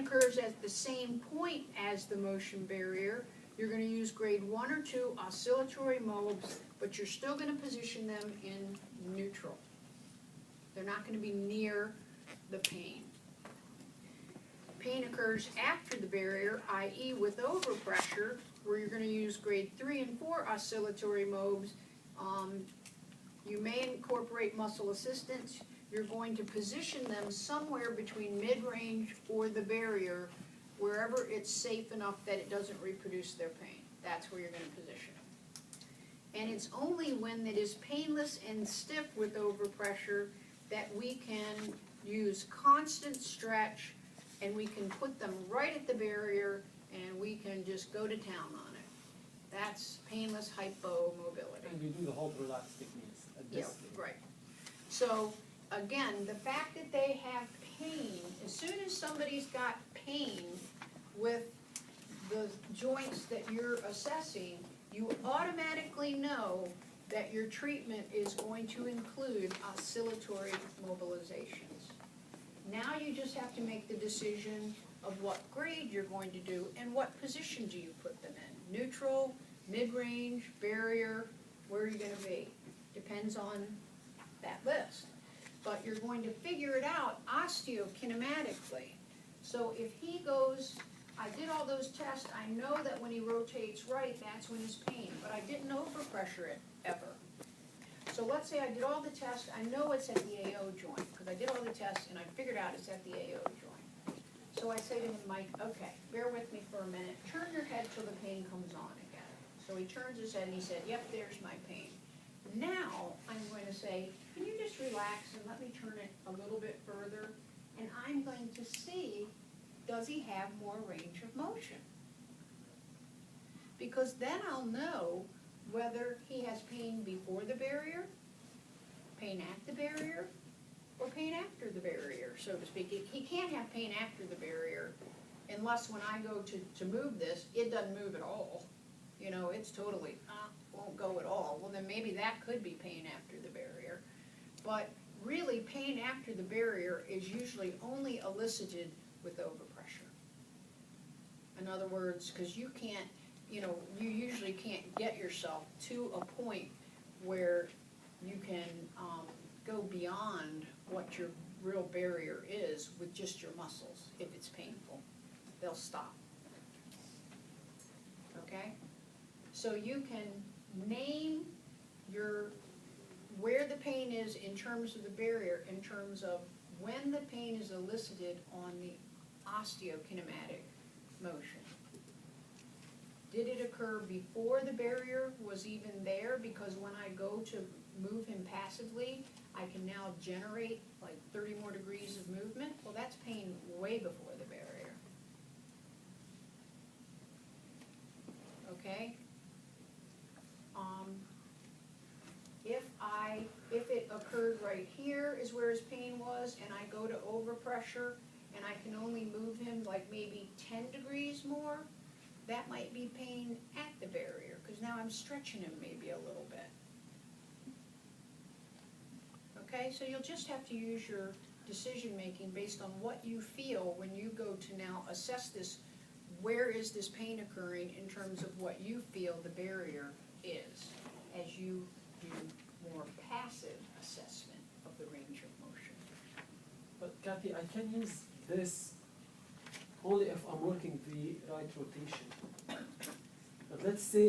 occurs at the same point as the motion barrier, you're going to use grade 1 or 2 oscillatory mobs, but you're still going to position them in neutral. They're not going to be near the pane. Pain occurs after the barrier, i.e. with overpressure, where you're going to use grade 3 and 4 oscillatory mobs. You may incorporate muscle assistance. You're going to position them somewhere between mid-range or the barrier, wherever it's safe enough that it doesn't reproduce their pain. That's where you're going to position them. And it's only when it is painless and stiff with overpressure that we can use constant stretch, and we can put them right at the barrier, and we can just go to town on it. That's painless hypomobility. And you do the hold relax techniques at this stage. Right. So, again, the fact that they have pain, as soon as somebody's got pain with the joints that you're assessing, you automatically know that your treatment is going to include oscillatory mobilizations. Now you just have to make the decision of what grade you're going to do and what position do you put them in. Neutral, mid-range, barrier, where are you going to be? Depends on that list. But you're going to figure it out osteokinematically. So if he goes, I did all those tests, I know that when he rotates right, that's when he's pain, but I didn't overpressure it ever. So let's say I did all the tests, I know it's at the AO joint, because I did all the tests and I figured out it's at the AO joint. So I say to him, Mike, okay, bear with me for a minute, turn your head till the pain comes on again. So he turns his head and he said, yep, there's my pain. Now I'm going to say, can you just relax and let me turn it a little bit further? And I'm going to see, does he have more range of motion? Because then I'll know whether he has pain before the barrier, pain at the barrier, or pain after the barrier, so to speak. He can't have pain after the barrier unless when I go to move this, it doesn't move at all. You know, it's totally, won't go at all. Well, then maybe that could be pain after the barrier. But really, pain after the barrier is usually only elicited with overpressure. In other words, because you can't, you know, you usually can't get yourself to a point where you can go beyond what your real barrier is with just your muscles. If it's painful, they'll stop. Okay? So you can name where the pain is in terms of the barrier, in terms of when the pain is elicited on the osteokinematic motion. Did it occur before the barrier was even there? Because when I go to move him passively, I can now generate like 30 more degrees of movement. Well, that's pain way before the barrier. Okay? If it occurred right here is where his pain was, and I go to overpressure, and I can only move him like maybe 10 degrees more, that might be pain at the barrier, because now I'm stretching him maybe a little bit. Okay, so you'll just have to use your decision-making based on what you feel when you go to now assess this. Where is this pain occurring in terms of what you feel the barrier is, as you do more passive assessment of the range of motion. But Kathy, I can use this only if I'm working the right rotation. But let's say